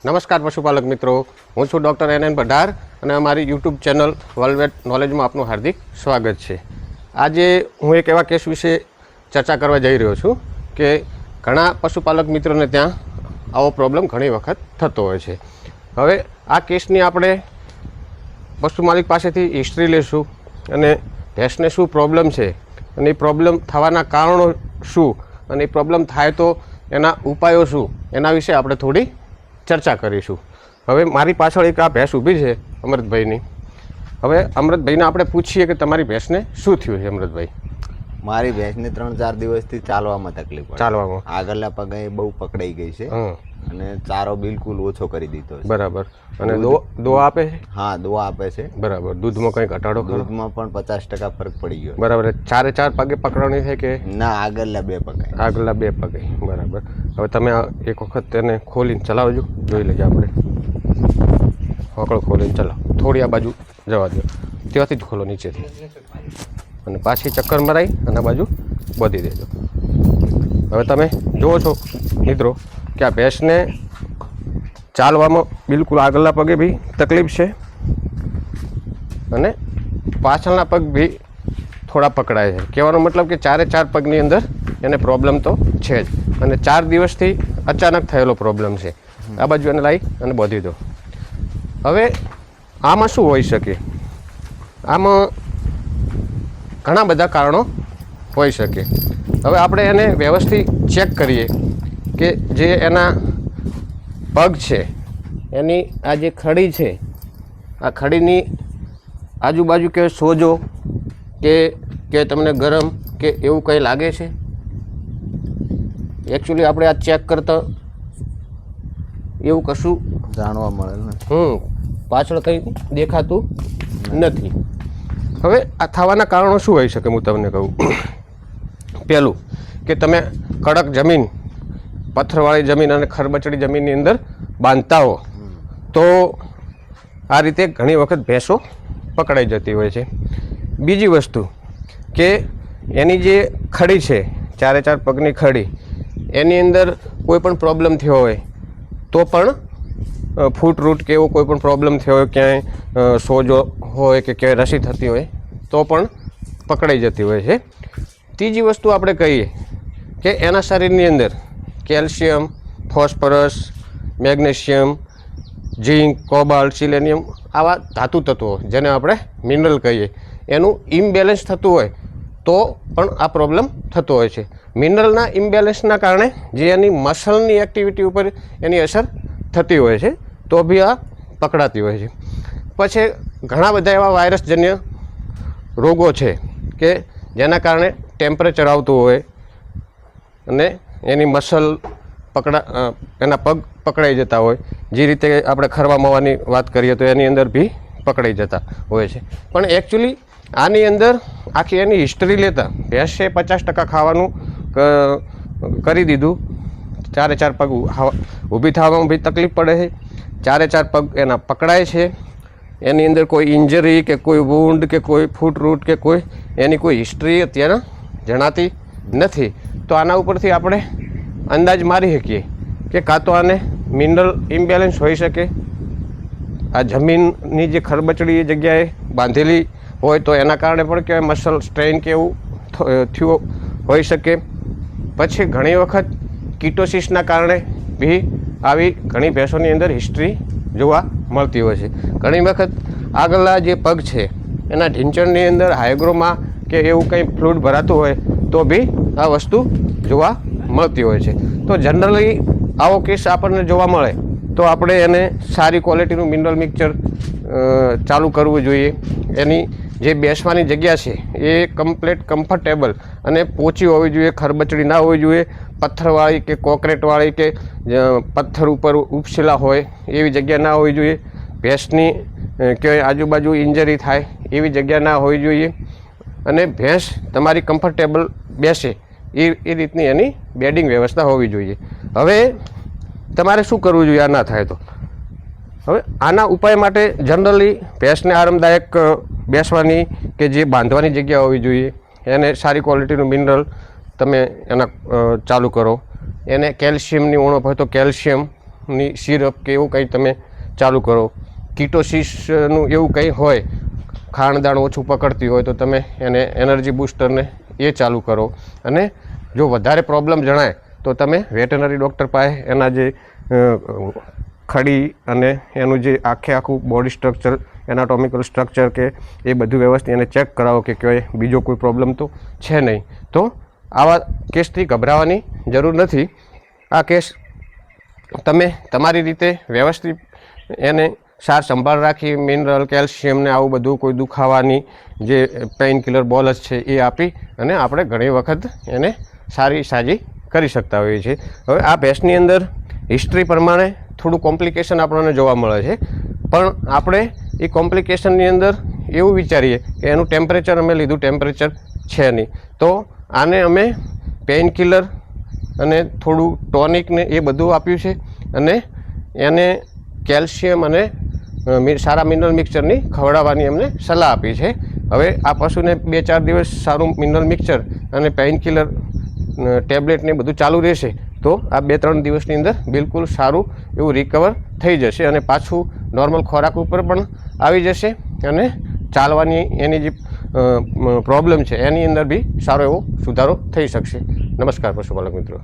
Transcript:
નમસ્કાર પશુપાલક મિત્રો, હું છું ડૉક્ટર NN પઢાર અને અમારી યુટ્યુબ ચેનલ વર્લ્ડ વેટ નોલેજમાં આપનું હાર્દિક સ્વાગત છે. આજે હું એક એવા કેસ વિશે ચર્ચા કરવા જઈ રહ્યો છું કે ઘણા પશુપાલક મિત્રોને ત્યાં આવો પ્રોબ્લેમ ઘણી વખત થતો હોય છે. હવે આ કેસની આપણે પશુ માલિક પાસેથી હિસ્ટ્રી લેશું અને ભેંસને શું પ્રોબ્લેમ છે અને એ પ્રોબ્લેમ થવાના કારણો શું અને એ પ્રોબ્લેમ થાય તો એના ઉપાયો શું, એના વિશે આપણે થોડી ચર્ચા કરીશું. હવે મારી પાછળ એક આ ભેંસ ઊભી છે અમૃતભાઈની. હવે અમૃતભાઈને આપણે પૂછીએ કે તમારી ભેંસને શું થયું છે. અમૃતભાઈ, મારી ભેંસને 3-4 દિવસથી ચાલવામાં તકલીફ પડે. ચાલવામાં આગળના પગે બહુ પકડાઈ ગઈ છે અને ચારો બિલકુલ ઓછો કરી દીધો છે. બરાબર. અને દો આપે છે? હા, દવા આપે છે. બરાબર. દૂધમાં કંઈ ઘટાડો ખરો? દૂધમાં પણ 50% ફરક પડી ગયો. બરાબર. ચારે ચાર પગે પકડવાની છે કે ના, આગળના 2 પગે. આગલા 2 પગે. બરાબર. હવે તમે એક વખત તેને ખોલીને ચલાવજો, જોઈ લઈએ આપણે. હોકળો ખોલીને ચલાવો, થોડી આ બાજુ જવા દો, ત્યાંથી જ ખોલો નીચેથી, અને પાછી ચક્કર મરાઈ અને આ બાજુ બાંધી દેજો. હવે તમે જુઓ છો મિત્રો કે આ ભેંસને ચાલવામાં બિલકુલ આગળના પગે બી તકલીફ છે અને પાછળના પગ બી થોડા પકડાય છે. કહેવાનો મતલબ કે ચારે ચાર પગની અંદર એને પ્રોબ્લેમ તો છે જ, અને 4 દિવસથી અચાનક થયેલો પ્રોબ્લેમ છે. આ બાજુ એને લાવી અને બાંધી દો. હવે આમાં શું હોઈ શકે? આમાં ઘણા બધા કારણો હોઈ શકે. હવે આપણે એને વ્યવસ્થિત ચેક કરીએ કે જે એના પગ છે, એની આ જે ખડી છે, આ ખડીની આજુબાજુ કે સોજો કે તમને ગરમ કે એવું કંઈ લાગે છે? એકચ્યુઅલી આપણે આ ચેક કરતા એવું કશું જાણવા મળે ને. પાછળ કંઈ દેખાતું નથી. હવે આ થવાના કારણો શું હોઈ શકે? હું તમને કહું. પહેલું કે તમે કડક જમીન, પથ્થરવાળી જમીન અને ખરબચડી જમીનની અંદર બાંધતા હો તો આ રીતે ઘણી વખત ભેંસો પકડાઈ જતી હોય છે. બીજી વસ્તુ કે એની જે ખડી છે, ચારે ચાર પગની ખડી, એની અંદર કોઈ પણ પ્રોબ્લેમ થયો હોય તો પણ ફૂટ રૂટ કે એવો કોઈ પણ પ્રોબ્લેમ થયો હોય, ક્યાંય સોજો હોય કે ક્યાંય રસી થતી હોય તો પણ પકડાઈ જતી હોય છે. ત્રીજી વસ્તુ આપણે કહીએ કે એના શરીરની અંદર કેલ્શિયમ, ફોસ્ફરસ, મેગ્નેશિયમ, ઝીંક, કોબાલ્ટ, સિલેનિયમ આવા ધાતુ તત્વો જેને આપણે મિનરલ કહીએ, એનું ઇમ્બેલેન્સ થતું હોય તો પણ આ પ્રોબ્લેમ થતો હોય છે. મિનરલના ઇમ્બેલેન્સના કારણે જે એની મસલની એક્ટિવિટી ઉપર એની અસર થતી હોય છે તો બી આ પકડાતી હોય છે. પછી ઘણા બધા એવા વાયરસજન્ય રોગો છે કે જેના કારણે ટેમ્પરેચર આવતું હોય અને એની મસલ એના પગ પકડાઈ જતા હોય. જે રીતે આપણે ખરવા મવાની વાત કરીએ તો એની અંદર બી પકડાઈ જતા હોય છે. પણ એકચ્યુઅલી આની અંદર આખી એની હિસ્ટ્રી લેતા ભેંસે 50% ખાવાનું કરી દીધું. ચારે ચાર પગ ઊભી થવામાં બી તકલીફ પડે છે, ચારે ચાર પગ એના પકડાય છે, એની અંદર કોઈ ઇન્જરી કે કોઈ વૂન્ડ કે કોઈ ફૂટ રૂટ કે કોઈ એની કોઈ હિસ્ટ્રી અત્યારે જણાતી નથી. તો આના ઉપરથી આપણે અંદાજ મારી શકીએ કે કાં તો આને મિનરલ ઇમ્બેલેન્સ હોઈ શકે, આ જમીનની જે ખરબચડી એ જગ્યાએ બાંધેલી હોય તો એના કારણે પણ કે મસલ સ્ટ્રેન કે એવું થયું હોઈ શકે. પછી ઘણી વખત કીટોસિસના કારણે બી આવી ઘણી ભેંસોની અંદર હિસ્ટ્રી જોવા મળતી હોય છે. ઘણી વખત આગળના જે પગ છે એના ઢીંચણની અંદર હાઇગ્રોમા કે એવું કંઈ ફ્લૂઇડ ભરાતું હોય તો બી આ વસ્તુ જોવા મળતી હોય છે. તો જનરલી આવો કેસ આપણને જોવા મળે તો આપણે એને સારી ક્વોલિટીનું મિનરલ મિક્સચર ચાલુ કરવું જોઈએ. એની જે બેસવાની જગ્યા છે એ કમ્પ્લીટ કમ્ફર્ટેબલ અને પોચી હોવી જોઈએ, ખરબચડી ના હોવી જોઈએ. પથ્થરવાળી કે કોન્ક્રીટવાળી કે પથ્થર ઉપર ઉપસેલા હોય એવી જગ્યા ના હોવી જોઈએ. ભેંસની કે આજુબાજુ ઇન્જરી થાય એવી જગ્યા ના હોવી જોઈએ. અને ભેંસ તમારી કમ્ફર્ટેબલ બેસે એ રીતની એની બેડિંગ વ્યવસ્થા હોવી જોઈએ. હવે તમારે શું કરવું જોઈએ આ ના થાય તો? હવે આના ઉપાય માટે જનરલી ભેંસને આરામદાયક બેસવાની કે જે બાંધવાની જગ્યા હોવી જોઈએ, એને સારી ક્વોલિટીનું મિનરલ તમે એના ચાલુ કરો. એને કેલ્શિયમની ઉણપ હોય તો કેલ્શિયમ ની સિરપ કે એવું કંઈ તમે ચાલુ કરો. કીટોસિસનું એવું કંઈ હોય, ખાણદાણ ઓછું પકડતી હોય તો તમે એને એનર્જી બૂસ્ટરને એ ચાલુ કરો. અને જો વધારે પ્રોબ્લેમ જણાય તો તમે વેટરનરી ડૉક્ટર પાસે એના જે ખડી અને એનું જે આખું બોડી સ્ટ્રક્ચર, એનાટોમિકલ સ્ટ્રક્ચર કે એ બધું વ્યવસ્થિત એને ચેક કરાવો કે કોઈ બીજો કોઈ પ્રોબ્લેમ તો છે નહીં. તો આવા કેસથી ગભરાવાની જરૂર નથી. આ કેસ તમે તમારી રીતે વ્યવસ્થિત એને સાર સંભાળ રાખી મિનરલ, કેલ્શિયમ ને આવું બધું કોઈ દુખાવાની જે પેઇન કિલર બોલસ છે એ આપી અને આપણે ઘણી વખત એને સાજી કરી શકતા હોઈએ છીએ. હવે આ ભેંસની અંદર હિસ્ટ્રી પ્રમાણે થોડું કોમ્પ્લિકેશન આપણને જોવા મળે છે, પણ આપણે એ કોમ્પ્લિકેશનની અંદર એવું વિચારીએ કે એનું ટેમ્પરેચર અમે લીધું, ટેમ્પરેચર છે નહીં, તો આને અમે પેઇન કિલર અને થોડું ટોનિક ને એ બધું આપ્યું છે અને એને કેલ્શિયમ અને સારા મિનરલ મિક્સચરની ખવડાવવાની એમને સલાહ આપી છે. હવે આ પશુને 2-4 દિવસ સારું મિનરલ મિક્સચર અને પેઇન કિલર ટેબ્લેટ ને બધું ચાલુ રહેશે તો આ 2-3 દિવસની અંદર બિલકુલ સારું એવું રિકવર થઈ જશે અને પાછું નોર્મલ ખોરાક ઉપર પણ આવી જશે અને ચાલવાની એની જે પ્રોબ્લેમ છે એની અંદર બી સારો એવો સુધારો થઈ શકશે. નમસ્કાર પશુપાલક મિત્રો.